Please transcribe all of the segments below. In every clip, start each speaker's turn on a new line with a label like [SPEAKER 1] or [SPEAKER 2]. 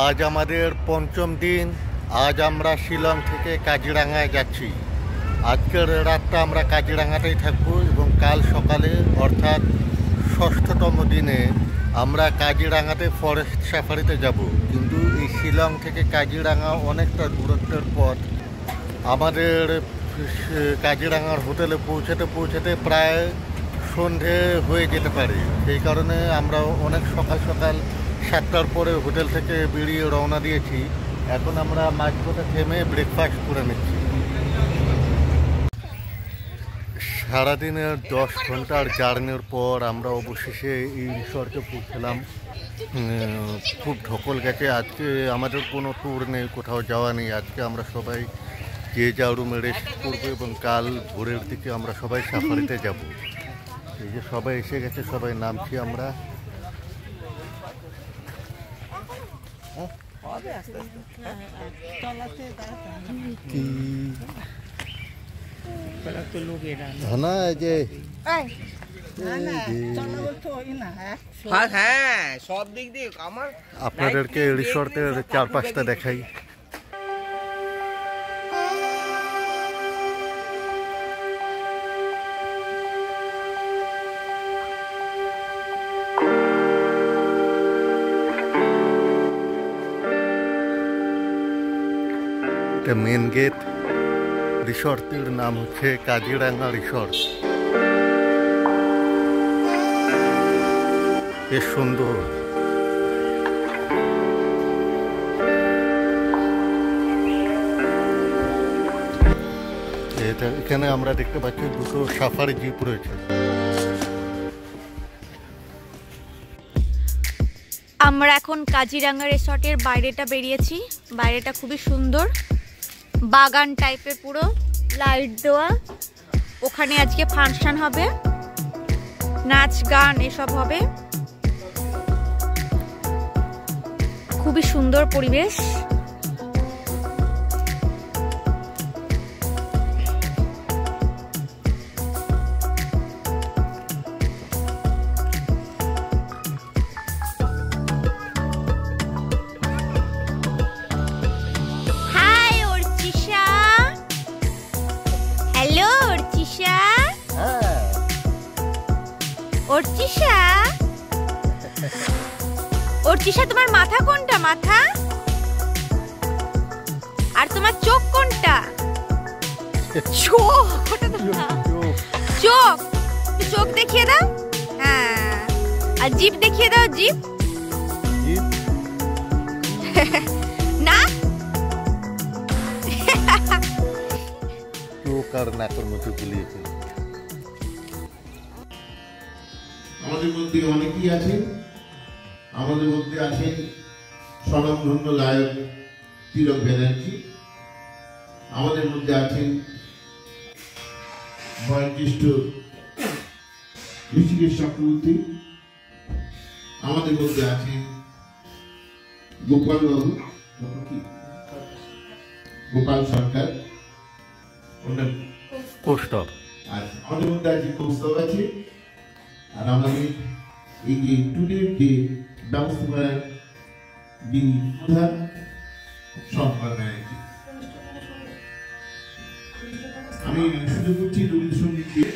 [SPEAKER 1] আজ আমাদের পঞ্চম দিন। আজ আমরা শিলং থেকে কাজিরাঙায় যাচ্ছি। আজকের রাতটা আমরা কাজিরাঙাতেই থাকবো এবং কাল সকালে অর্থাৎ ষষ্ঠতম দিনে আমরা কাজিরাঙাতে ফরেস্ট সাফারিতে যাব। কিন্তু এই শিলং থেকে কাজিরাঙা অনেকটা দূরত্বের পথ। আমাদের কাজিরাঙার হোটেলে পৌঁছাতে প্রায় সন্ধে হয়ে যেতে পারে। সেই কারণে আমরা অনেক সকাল 7টার পরে হোটেল থেকে বেরিয়ে রওনা দিয়েছি। এখন আমরা মাঝপথে থেমে ব্রেকফাস্ট করে নিচ্ছি। সারাদিনের 10 ঘন্টার জার্নির পর আমরা অবশেষে এই রিসর্টে পৌঁছলাম। খুব ঢকল গেছে। আজকে আমাদের কোনো ট্যুর নেই, কোথাও যাওয়া নেই। আজকে আমরা সবাই যে যা রুমে রেস্ট করবো এবং কাল ভোরের দিকে আমরা সবাই সাফারিতে যাব। এই যে সবাই এসে গেছে, সবাই নামছি আমরা। আপনাদেরকে রিসর্টের চারপাশটা দেখাই। Main gate. রিসর্টের নাম হচ্ছে কাজিরাঙা রিসর্ট। বেশ সুন্দর। এখানে আমরা দেখতে পাচ্ছি দুটো সাফারি জিপ রয়েছে।
[SPEAKER 2] আমরা এখন কাজিরাঙা রিসর্টের বাইরেটা বেরিয়েছি। বাইরেটা খুবই সুন্দর, বাগান টাইপের, পুরো লাইট দেওয়া। ওখানে আজকে ফাংশন হবে, নাচ গান এসব হবে। খুবই সুন্দর পরিবেশ। অর্চিশা, তোমার মাথা কোনটা? মাথা আর তোমার চোখ কোনটা? চোখ, চোখ চোখ দেখিয়ে দাও। হ্যাঁ, আর জিভ দেখিয়ে দাও। জিভ না,
[SPEAKER 1] চোখ আর নাকের মধ্যে গুলিয়েছে।
[SPEAKER 3] আমাদের মধ্যে অনেকেই আছেন। আমাদের মধ্যে আছেন স্বনামধন্য গায়ক তিলক ব্যানার্জি। আমাদের মধ্যে আছেন বয়োজ্যেষ্ঠ ঋষিকেশ চক্রবর্তী। আমাদের মধ্যে আছেন গোপাল বাবু, গোপাল সরকার।
[SPEAKER 1] কৌস্তব।
[SPEAKER 3] আর আমাদের মধ্যে আছে কৌস্তব আছে। আর আমাদের এই যে টুডের যে ব্যবস্থাপনার যিনি প্রধান সম্পাদক ব্যানার্জি। আমি শুরু করছি রবীন্দ্রসঙ্গীত দিয়ে।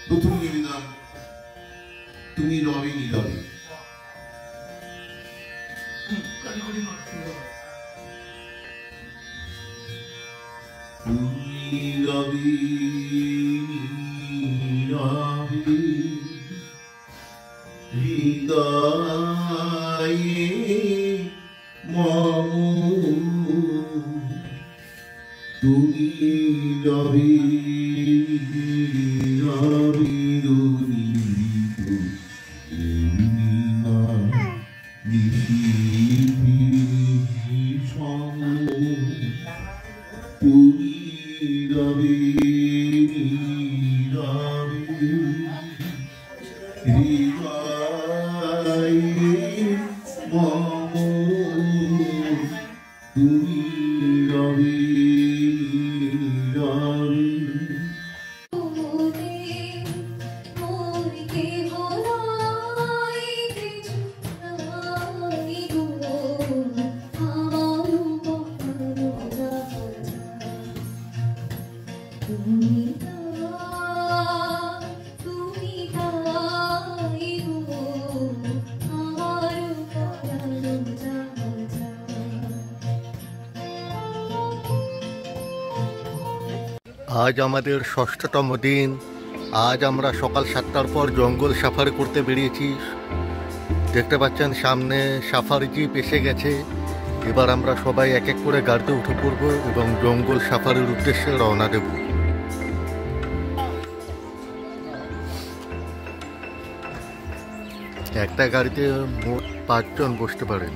[SPEAKER 3] প্রথম নিবেদন তুমি রবে নীরবে। তুমি রবে নীরবে হৃদয়ে মম, তুমি রবে নীরবে রুনিত পূর্ণিমা নিশীথে সম। তুমি রবে নীরবে হৃদয়ে মম তুমি রবে নীরবে
[SPEAKER 1] আজ আমাদের ষষ্ঠতম দিন। আজ আমরা সকাল 7টার পর জঙ্গল সাফারি করতে বেরিয়েছি। দেখতে পাচ্ছেন সামনে সাফারি জিপ এসে গেছে। এবার আমরা সবাই এক এক করে গাড়িতে উঠে পড়ব এবং জঙ্গল সাফারির উদ্দেশ্যে রওনা দেব। একটা গাড়িতে মোট 5 জন বসতে পারেন।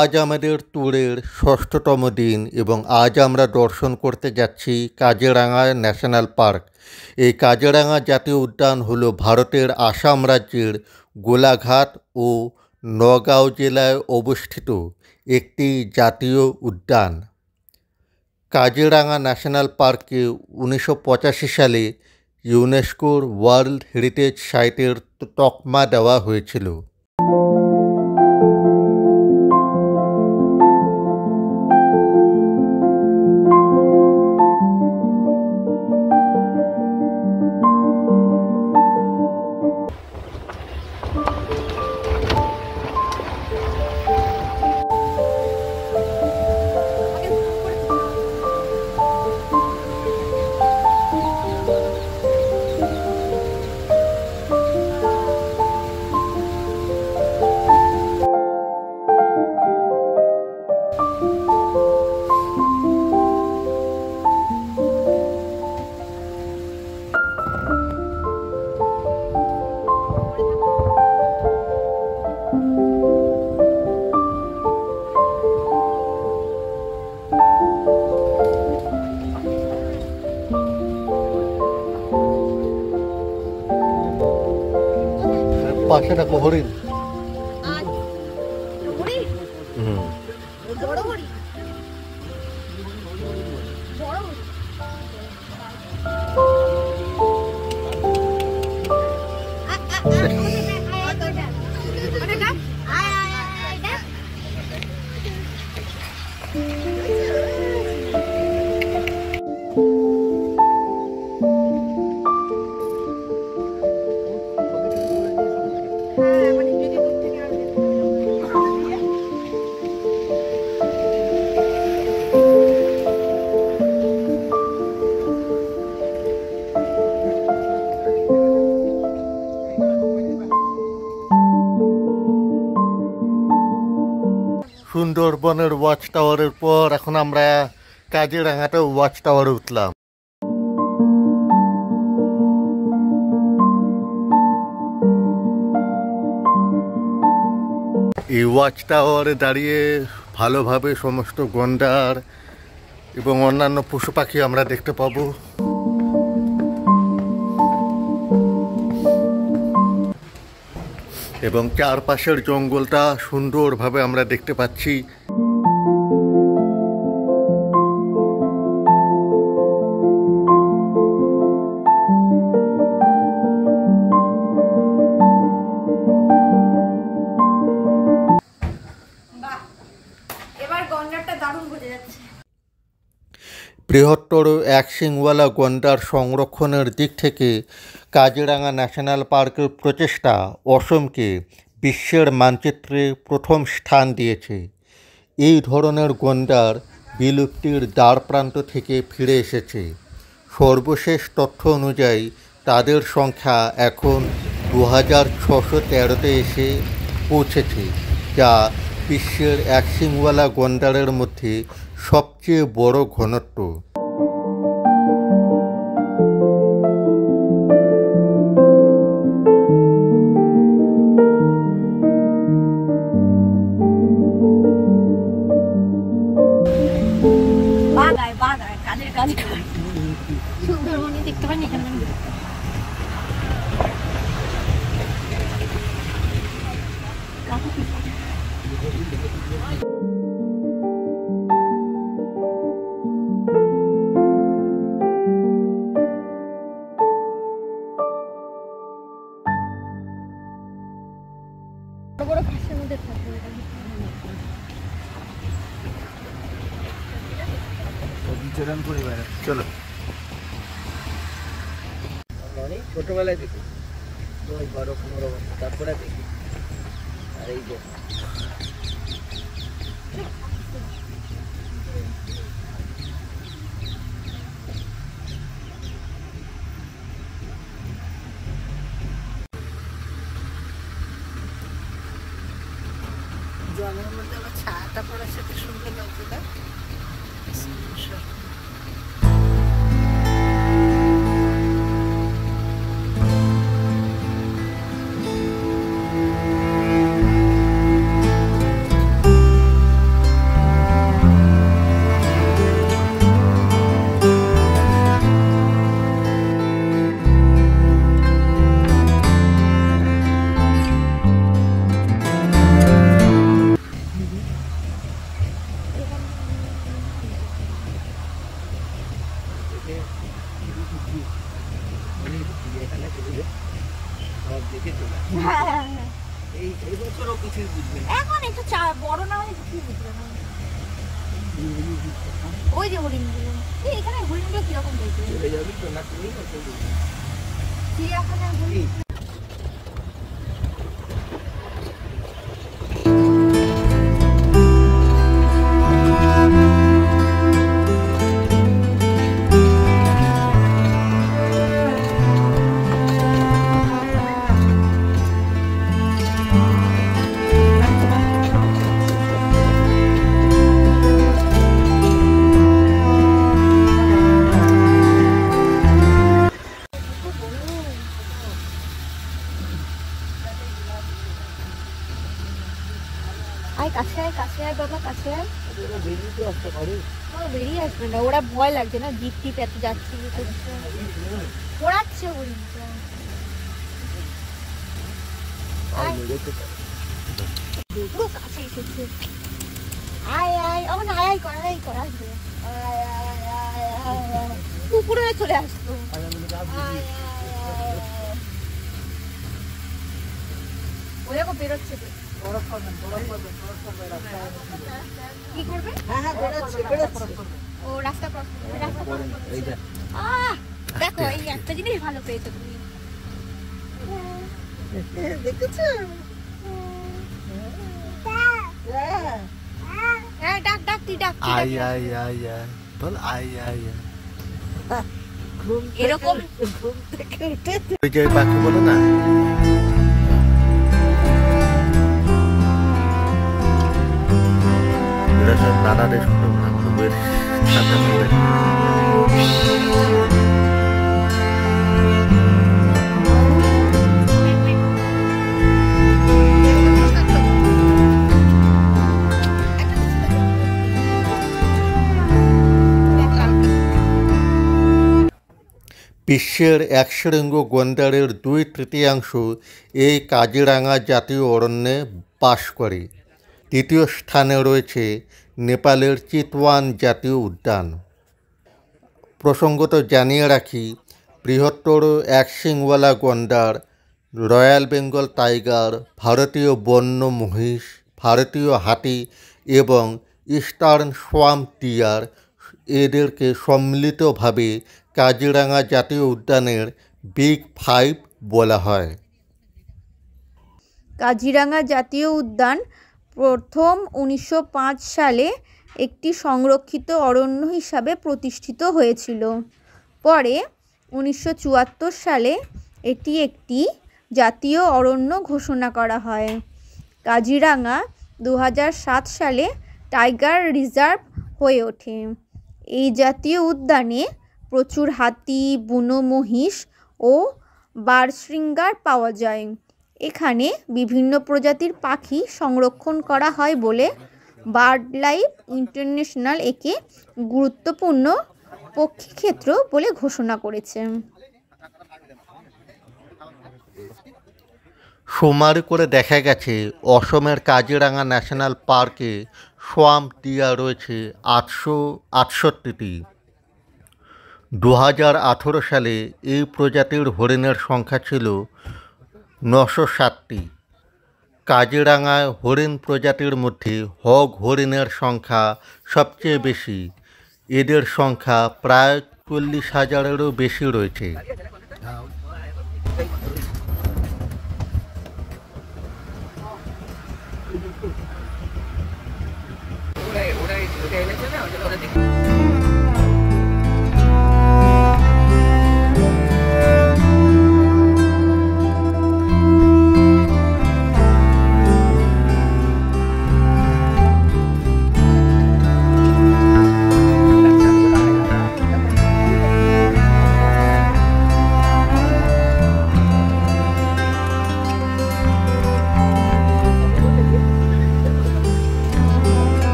[SPEAKER 1] আজ আমাদের ট্যুরের ষষ্ঠতম দিন এবং আজ আমরা দর্শন করতে যাচ্ছি কাজিরাঙা ন্যাশনাল পার্ক। এই কাজিরাঙা জাতীয় উদ্যান হলো ভারতের আসাম রাজ্যের গোলাঘাট ও নগাঁও জেলায় অবস্থিত একটি জাতীয় উদ্যান। কাজিরাঙা ন্যাশনাল পার্ককে 1985 সালে ইউনেস্কোর ওয়ার্ল্ড হেরিটেজ সাইটের তকমা দেওয়া হয়েছিল। পাশে দেখো হরিণ। সুন্দরবনের ওয়াচ টাওয়ারের পর এখন আমরা কাজিরাঙাতে ওয়াচ টাওয়ারে উঠলাম। এই ওয়াচ টাওয়ারে দাঁড়িয়ে ভালোভাবে সমস্ত গন্ডার এবং অন্যান্য পশু পাখি আমরা দেখতে পাবো। এবং চারপাশের জঙ্গলটা সুন্দরভাবে আমরা দেখতে পাচ্ছি।
[SPEAKER 2] এবার গন্ডারটা দারুণ বুঝে যাচ্ছে।
[SPEAKER 1] বৃহত্তর এক শিংওয়ালা গন্ডার সংরক্ষণের দিক থেকে কাজিরাঙা ন্যাশনাল পার্কের প্রচেষ্টা অসমকে বিশ্বের মানচিত্রে প্রথম স্থান দিয়েছে। এই ধরনের গন্ডার বিলুপ্তির দ্বারপ্রান্ত থেকে ফিরে এসেছে। সর্বশেষ তথ্য অনুযায়ী তাদের সংখ্যা এখন 2613-তে এসে পৌঁছেছে, যা বিশ্বের এক শিংওয়ালা গন্ডারের মধ্যে সবচেয়ে বড় ঘনত্ব।
[SPEAKER 2] সুন্দরবনে দেখতে পারেন এখানে বড় বড় ঘাসের মধ্যে থাকবে।
[SPEAKER 1] চলো
[SPEAKER 4] ছোটবেলায় দেখি 10-12-15 বছর, তারপরে দেখি। আর এই যে
[SPEAKER 5] জলের মধ্যে আবার ছায়াটা পড়ার সাথে সুন্দর লাগছে না?
[SPEAKER 4] এই বছরও কিছুই বুঝবে না।
[SPEAKER 2] এখন একটু বড় না হলে কি বুঝবে না। ওই যে হরিণগুলো, এখানে হরিণগুলো কিরকম দেখবে?
[SPEAKER 4] চলে যাবি তো না তুমি?
[SPEAKER 2] চিড়িয়াখানার হরিণ। কাছে আয় বাবা, কাছে আয়। বেরিয়ে আসবে না, ওরা ভয় লাগছে না, জিপ টিপ এত যাচ্ছে ওড়াচ্ছে হরিণটা। কাছে এসেছে, আয় আয়, আমার আয় আয় করা, আয় করা আসবে, কুকুরে চলে আসতো। ওই দেখো বেরোচ্ছে, কি করবে? ও রাস্তা ক্রস করবে, রাস্তা ক্রস করবে। দেখো এই একটা জিনিস ভালো পেয়েছো তুমি,
[SPEAKER 5] দেখেছো?
[SPEAKER 2] হ্যাঁ ডাক ডাক, তুই ডাক,
[SPEAKER 1] I I I I ball, I I I.
[SPEAKER 2] এরকম
[SPEAKER 5] ঘুম থেকে উঠে
[SPEAKER 1] ওই যে পাখি বলো না, এরা সব নানাদের শুনো না, ঘুমের সাথে সাথে বিশ্বের একশৃঙ্গ গন্ডারের 2/3 এই কাজিরাঙা জাতীয় অরণ্যে বাস করে। তৃতীয় স্থানে রয়েছে নেপালের চিতওয়ান জাতীয় উদ্যান। প্রসঙ্গত জানিয়ে রাখি, বৃহত্তর এক শিংওয়ালা গন্ডার, রয়্যাল বেঙ্গল টাইগার, ভারতীয় বন্য মহিষ, ভারতীয় হাতি এবং ইস্টার্ন সোয়াম্প ডিয়ার, এদেরকে সম্মিলিতভাবে কাজিরাঙা জাতীয় উদ্যানের বিগ 5 বলা হয়।
[SPEAKER 2] কাজিরাঙা জাতীয় উদ্যান প্রথম 1905 সালে একটি সংরক্ষিত অরণ্য হিসাবে প্রতিষ্ঠিত হয়েছিল। পরে 1974 সালে এটি একটি জাতীয় অরণ্য ঘোষণা করা হয়। কাজিরাঙা 2007 সালে টাইগার রিজার্ভ হয়ে ওঠে। এই জাতীয় উদ্যানে প্রচুর হাতি, বুনো মহিষ ও বারশৃঙ্গার পাওয়া যায়। এখানে বিভিন্ন প্রজাতির পাখি সংরক্ষণ করা হয় বলে বার্ড লাইফ ইন্টারন্যাশনাল একে গুরুত্বপূর্ণ পক্ষীক্ষেত্র বলে ঘোষণা করেছে।
[SPEAKER 1] সুমারি করে দেখা গেছে অসমের কাজিরাঙা ন্যাশনাল পার্কে সোয়াম্প ডিয়ার রয়েছে 868টি। 2018 সালে এই প্রজাতির হরিণের সংখ্যা ছিল 907টি। কাজিরাঙায় হরিণ প্রজাতির মধ্যে হগ হরিণের সংখ্যা সবচেয়ে বেশি। এদের সংখ্যা প্রায় 40,000-এরও বেশি রয়েছে।
[SPEAKER 4] ওটা এনেছে না, ওটা করে দেখি।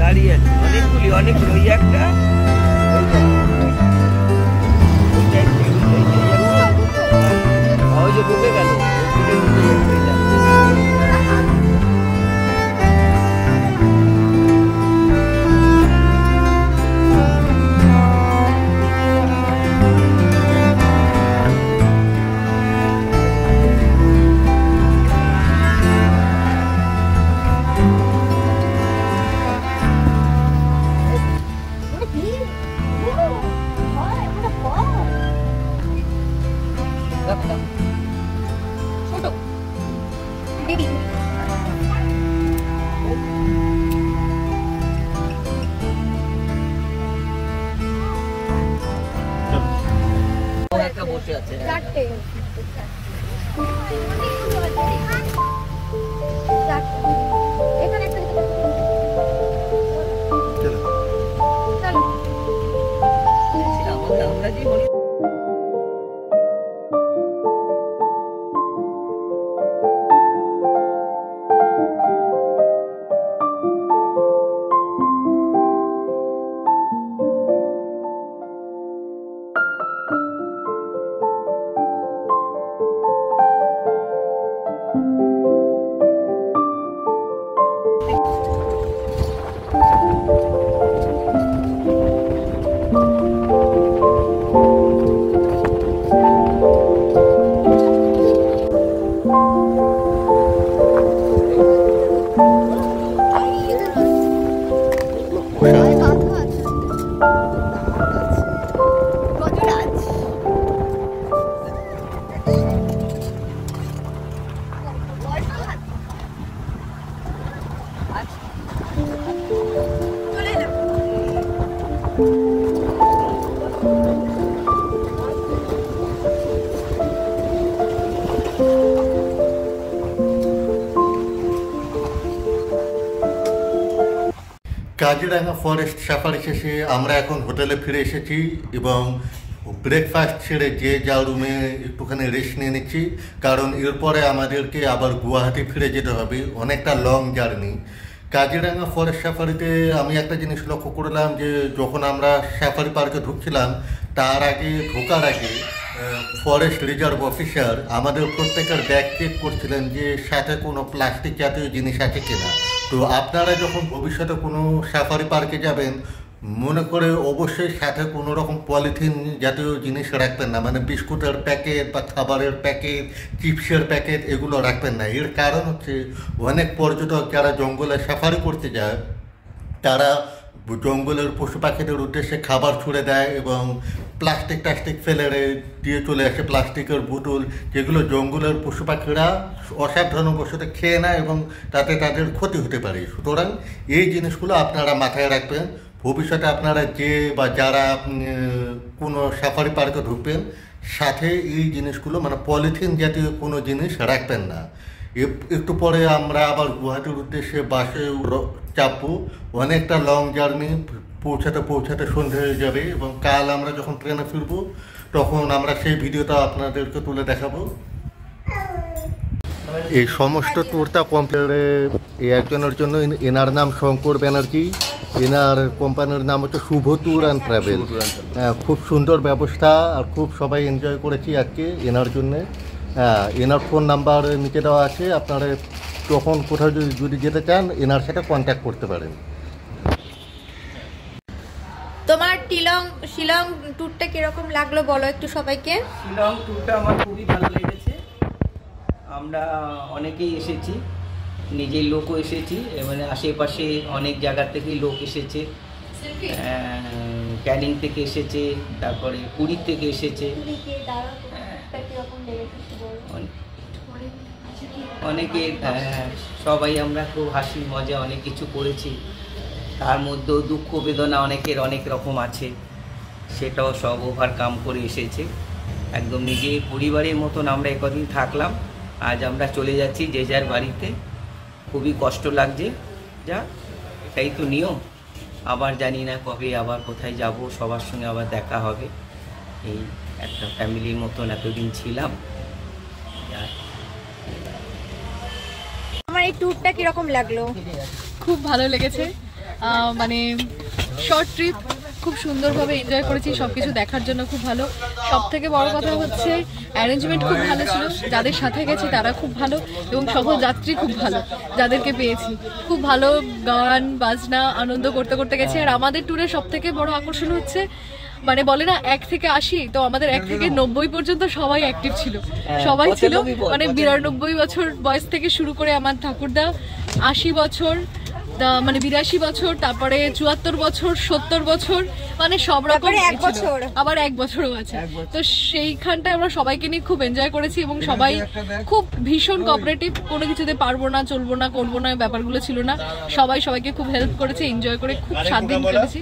[SPEAKER 4] দাঁড়িয়ে আছে অনেকগুলি অনেকগুলি, ওই একটা ওই যে ঢুকে গেল। বসে আছে আমরা যে
[SPEAKER 1] কাজিরাঙা ফরেস্ট সাফারি শেষে আমরা এখন হোটেলে ফিরে এসেছি এবং ব্রেকফাস্ট ছেড়ে যে যার রুমে একটুখানি রেস্ট নিয়ে নিচ্ছি, কারণ এরপরে আমাদেরকে আবার গুয়াহাটি ফিরে যেতে হবে, অনেকটা লং জার্নি। কাজিরাঙা ফরেস্ট সাফারিতে আমি একটা জিনিস লক্ষ্য করলাম যে যখন আমরা সাফারি পার্কে ঢুকছিলাম তার আগে ঢোকার আগে ফরেস্ট রিজার্ভ অফিসার আমাদের প্রত্যেকের ব্যাগ চেক করছিলেন যে সাথে কোনো প্লাস্টিক জাতীয় জিনিস আছে কিনা। তো আপনারা যখন ভবিষ্যতে কোনো সাফারি পার্কে যাবেন মনে করে অবশ্যই সাথে কোনো রকম পলিথিন জাতীয় জিনিস রাখবেন না, মানে বিস্কুটের প্যাকেট বা খাবারের প্যাকেট, চিপসের প্যাকেট এগুলো রাখবেন না। এর কারণ হচ্ছে অনেক পর্যটক যারা জঙ্গলে সাফারি করতে যায় তারা জঙ্গলের পশু পাখিদের উদ্দেশ্যে খাবার ছুঁড়ে দেয় এবং প্লাস্টিক ফেলে দিয়ে চলে আসে, প্লাস্টিকের বোতল, যেগুলো জঙ্গলের পশু পাখিরা অসাবধানবশত খেয়ে নেয় এবং তাতে তাদের ক্ষতি হতে পারে। সুতরাং এই জিনিসগুলো আপনারা মাথায় রাখবেন। ভবিষ্যতে আপনারা যারা কোনো সাফারি পার্কে ঢুকবেন সাথে এই জিনিসগুলো মানে পলিথিন জাতীয় কোনো জিনিস রাখবেন না। একটু পরে আমরা আবার গুয়াহাটির উদ্দেশ্যে বাসে চাপবো। অনেকটা লং জার্নি, পৌঁছাতে সন্ধে হয়ে যাবে এবং কাল আমরা যখন ট্রেনে ফিরবো তখন আমরা সেই ভিডিওটা আপনাদেরকে তুলে দেখাবো। এই সমস্ত ট্যুরটা কমপ্লিট একজনের জন্য, এনার নাম শঙ্কর ব্যানার্জি, এনার কোম্পানির নাম হচ্ছে শুভ ট্যুর অ্যান্ড ট্রাভেল। খুব সুন্দর ব্যবস্থা আর খুব সবাই এনজয় করেছি আজকে এনার জন্যে। এনার ফোন নাম্বার নিচে দেওয়া আছে, আপনারা তখন কোথাও যদি যেতে চান এনার সাথে কন্ট্যাক্ট করতে পারেন।
[SPEAKER 2] তোমার শিলং ট্যুরটা কিরকম লাগলো বলো একটু সবাইকে।
[SPEAKER 4] শিলং ট্যুরটা আমার খুবই ভালো লেগেছে। আমরা অনেকেই এসেছি, নিজের লোকও এসেছি, মানে আশেপাশে অনেক জায়গা থেকেই লোক এসেছে, ক্যানিং থেকে এসেছে, তারপরে পুরীর থেকে এসেছে, অনেকে সবাই আমরা খুব হাসি মজা অনেক কিছু করেছি। তার মধ্যেও দুঃখ বেদনা অনেকের অনেক রকম আছে, সেটাও সব ওভারকাম করে এসেছে। একদম নিজের পরিবারের মতন আমরা একদিন থাকলাম, আজ আমরা চলে যাচ্ছি যে যার বাড়িতে। খুবই কষ্ট লাগছে, যা এটাই তো নিয়ম। আবার জানি না কবে আবার কোথায় যাব, সবার সঙ্গে আবার দেখা হবে। এই একটা ফ্যামিলির মতন এতদিন ছিলাম।
[SPEAKER 2] আমার এই ট্যুরটা কিরকম লাগলো?
[SPEAKER 6] খুব ভালো লেগেছে, মানে শর্ট ট্রিপ, খুব সুন্দরভাবে এনজয় করেছি, সব কিছু দেখার জন্য খুব ভালো। সব থেকে বড় কথা হচ্ছে অ্যারেঞ্জমেন্ট খুব ভালো ছিল, যাদের সাথে গেছি তারা খুব ভালো এবং সকল যাত্রী খুব ভালো যাদেরকে পেয়েছি। খুব ভালো গান বাজনা আনন্দ করতে করতে গেছি। আর আমাদের ট্যুরের সব থেকে বড় আকর্ষণ হচ্ছে, মানে বলে না 1 থেকে 80, তো আমাদের 1 থেকে 90 পর্যন্ত সবাই অ্যাক্টিভ ছিল, সবাই ছিল। মানে 92 বছর বয়স থেকে শুরু করে আমার ঠাকুরদা 80 বছর, মানে 82 বছর, তারপরে 74 বছর, 70 বছর, মানে সব রকম, আবার 1 বছরও আছে। তো সেইখানটায় আমরা সবাইকে নিয়ে খুব এনজয় করেছি এবং সবাই খুব ভীষণ কোঅপারেটিভ, কোনো কিছুতে পারবো না, চলবো না, করবো না ব্যাপারগুলো ছিল না। সবাই সবাইকে খুব হেল্প করেছে, এনজয় করে খুব 7 দিন কেটেছি।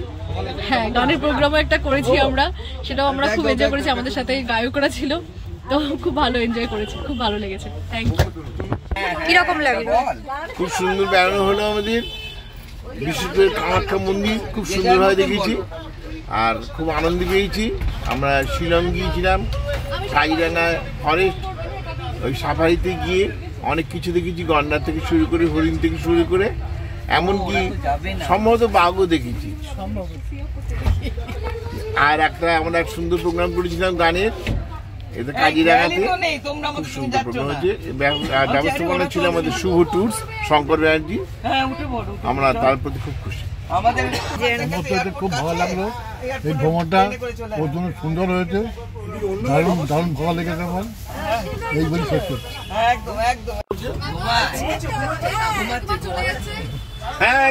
[SPEAKER 6] হ্যাঁ, গানের প্রোগ্রামও একটা করেছি আমরা, সেটাও আমরা খুব এনজয় করেছি, আমাদের সাথে গায়করা ছিল, তো খুব ভালো এনজয় করেছি, খুব ভালো লেগেছে। Thank you.
[SPEAKER 2] কিরকম লাগলো?
[SPEAKER 3] খুব সুন্দর বেড়ানো হলো আমাদের, বিশেষ করে কামাখ্যা মন্দির খুব সুন্দরভাবে দেখেছি আর খুব আনন্দ পেয়েছি। আমরা শিলং গিয়েছিলাম, কাজিরাঙ্গা ফরেস্ট, ওই সাফারিতে গিয়ে অনেক কিছু দেখেছি, গন্ডার থেকে শুরু করে হরিণ থেকে শুরু করে এমনকি সম্ভবত বাঘও দেখেছি। আর আমরা এক সুন্দর প্রোগ্রাম করেছিলাম গানের, এটা কাজিরাঙ্গাতে খুব সুন্দর প্রোগ্রাম হয়েছে। ব্যবস্থাপনা ছিল আমাদের শুভ ট্যুরস, শঙ্কর ব্যানার্জি। আমরা তার প্রতি খুব খুশি।
[SPEAKER 7] খুব ভালো লাগলো, এই ভ্রমণটা প্রচন্ড সুন্দর হয়েছে, দারুণ দারুণ ভালো লেগেছে আমার, এই বলি শেষ করছি।
[SPEAKER 3] হ্যাঁ,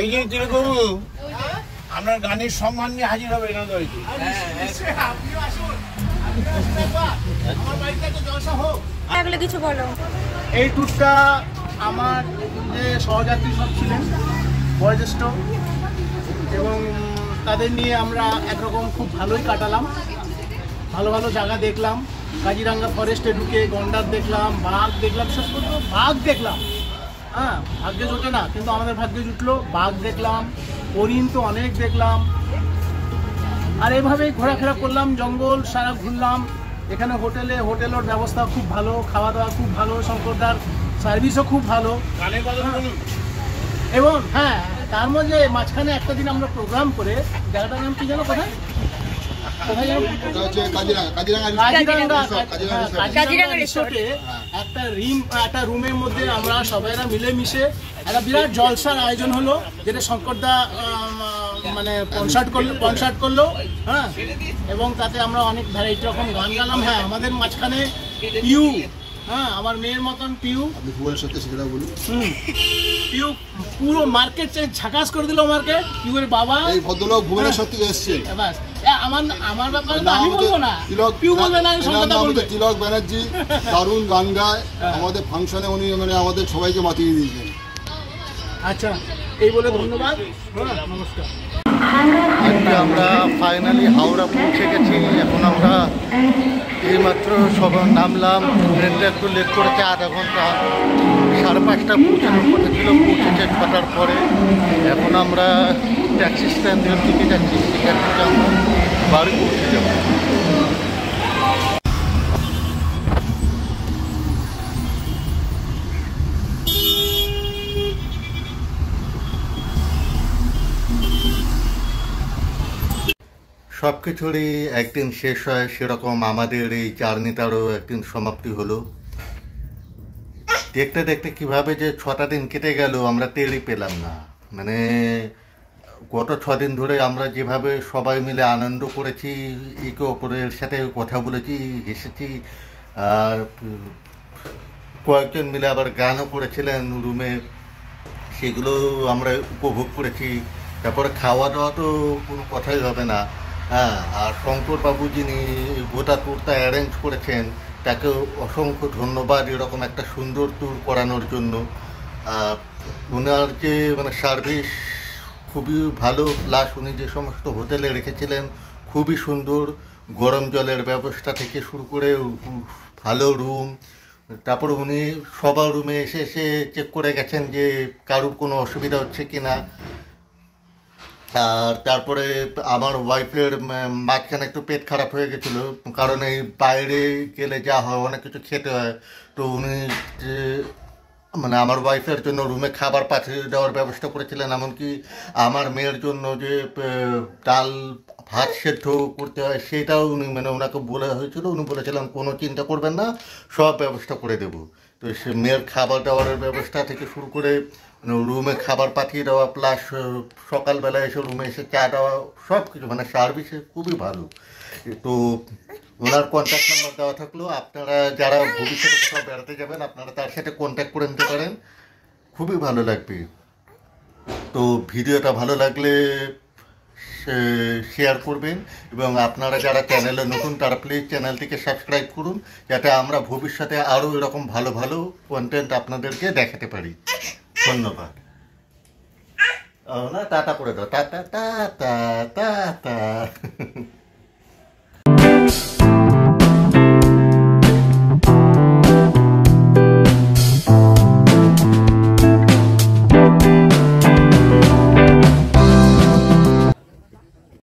[SPEAKER 3] এই যে তিলকবাবু, আমরা গানের সম্মান নিয়ে হাজির হবে না।
[SPEAKER 2] কিছু বলো।
[SPEAKER 8] এই ট্যুরটা আমার যে সহযাত্রী সব ছিলেন বয়োজ্যেষ্ঠ, এবং তাদের নিয়ে আমরা একরকম খুব ভালোই কাটালাম। ভালো ভালো জায়গা দেখলাম, কাজিরাঙ্গা ফরেস্টে ঢুকে গন্ডার দেখলাম, বাঘ দেখলাম, বিশেষ করে বাঘ দেখলাম। হ্যাঁ, ভাগ্যে জোটে না, কিন্তু আমাদের ভাগ্যে জুটলো, বাঘ দেখলাম, হরিণ তো অনেক দেখলাম। আর এইভাবেই ঘোরাফেরা করলাম, জঙ্গল সারা ঘুরলাম। এখানে হোটেলের ব্যবস্থা খুব ভালো, খাওয়া দাওয়া খুব ভালো, শঙ্করদার সার্ভিসও খুব ভালো। এবং হ্যাঁ, তার মধ্যে মাঝখানে একটা দিন আমরা প্রোগ্রাম করে, জায়গাটার নাম কি জানো, কোথায় কাজিরাঙ্গা রিসোর্টে একটা রুমের মধ্যে আমরা সবাইরা মিলেমিশে একটা বিরাট জলসার আয়োজন হলো, যেটা শঙ্করদা মানে কনসার্ট করলো। হ্যাঁ, এবং তাতে আমরা অনেক ভ্যারাইটি রকম গান গালাম। হ্যাঁ, আমাদের মাঝখানে পিউ, হ্যাঁ আমার মেয়ের মতন পিউ, পিউ পুরো মার্কেট ঝাঁকাস করে দিল। মার্কেট পিউয়ের বাবা
[SPEAKER 9] এই ভদ্রলোক ভুবনেশ্বর থেকে এসেছেন।
[SPEAKER 8] বাস আমার ব্যাপারে আমি বলবো না, পিউ বলবে না, শঙ্করদা বলবে।
[SPEAKER 9] তিলক ব্যানার্জি দারুণ গান গায়, আমাদের ফাংশনে উনি মানে আমাদের সবাইকে মাতিয়ে দিয়েছেন।
[SPEAKER 8] আচ্ছা, এই বলে ধন্যবাদ, নমস্কার।
[SPEAKER 1] আজকে আমরা ফাইনালি হাওড়া পৌঁছে গেছি। এখন আমরা এইমাত্র সব নামলাম, ট্রেনটা একটু লেট করেছে, আধা ঘন্টা। 5:30 পৌঁছানোর কথা ছিল, পৌঁছেছে 6টার পরে। এখন আমরা ট্যাক্সি স্ট্যান্ডের দিকে যাচ্ছি, সেখান থেকে আমরা বাড়ি পৌঁছে যাবো। সব কিছুরই একদিন শেষ হয়, সেরকম আমাদের এই জার্নিটারও একদিন সমাপ্তি হলো। দেখতে দেখতে কিভাবে যে 6টা দিন কেটে গেল আমরা টেরই পেলাম না। মানে গত 6 দিন ধরে আমরা যেভাবে সবাই মিলে আনন্দ করেছি, একে অপরের সাথে কথা বলেছি, হেসেছি, আর কয়েকজন মিলে আবার গানও করেছিলেন রুমে, সেগুলো আমরা উপভোগ করেছি। তারপরে খাওয়া দাওয়া তো কোনো কথাই হবে না। হ্যাঁ, আর শঙ্করবাবু যিনি গোটা ট্যুরটা অ্যারেঞ্জ করেছেন, তাকে অসংখ্য ধন্যবাদ এরকম একটা সুন্দর ট্যুর করানোর জন্য। ওনার যে মানে সার্ভিস খুবই ভালো, প্লাস উনি যে সমস্ত হোটেলে রেখেছিলেন খুবই সুন্দর, গরম জলের ব্যবস্থা থেকে শুরু করে ভালো রুম। তারপরে উনি সবার রুমে এসে চেক করে গেছেন যে কারুর কোনো অসুবিধা হচ্ছে কি না। আর তারপরে আমার ওয়াইফের মাঝখানে একটু পেট খারাপ হয়ে গেছিলো, কারণ এই বাইরে গেলে যা হয় অনেক কিছু খেতে হয়। তো উনি মানে আমার ওয়াইফের জন্য রুমে খাবার পাঠিয়ে দেওয়ার ব্যবস্থা করেছিলেন। এমনকি আমার মেয়ের জন্য যে ডাল ভাত সেদ্ধ করতে হয় সেটাও উনি মানে ওনাকে বলা হয়েছিল। উনি বলেছিলেন কোনো চিন্তা করবেন না, সব ব্যবস্থা করে দেবো। তো সে মেয়ের খাবার দাবারের ব্যবস্থা থেকে শুরু করে রুমে খাবার পাঠিয়ে দেওয়া, প্লাস সকালবেলা এসে রুমে এসে চা দেওয়া, সব কিছু মানে সার্ভিসে খুবই ভালো। তো ওনার কন্ট্যাক্ট নাম্বার দেওয়া থাকলো, আপনারা যারা ভবিষ্যতে কোথাও বেড়াতে যাবেন আপনারা তার সাথে কন্ট্যাক্ট করে নিতে পারেন, খুবই ভালো লাগবে। তো ভিডিওটা ভালো লাগলে শেয়ার করবেন, এবং আপনারা যারা চ্যানেলে নতুন তারা প্লিজ চ্যানেলটিকে সাবস্ক্রাইব করুন, যাতে আমরা ভবিষ্যতে আরও এরকম ভালো ভালো কন্টেন্ট আপনাদেরকে দেখাতে পারি। ধন্যবাদ। না টাটা করে দাও, টাটা টাটা টাটা।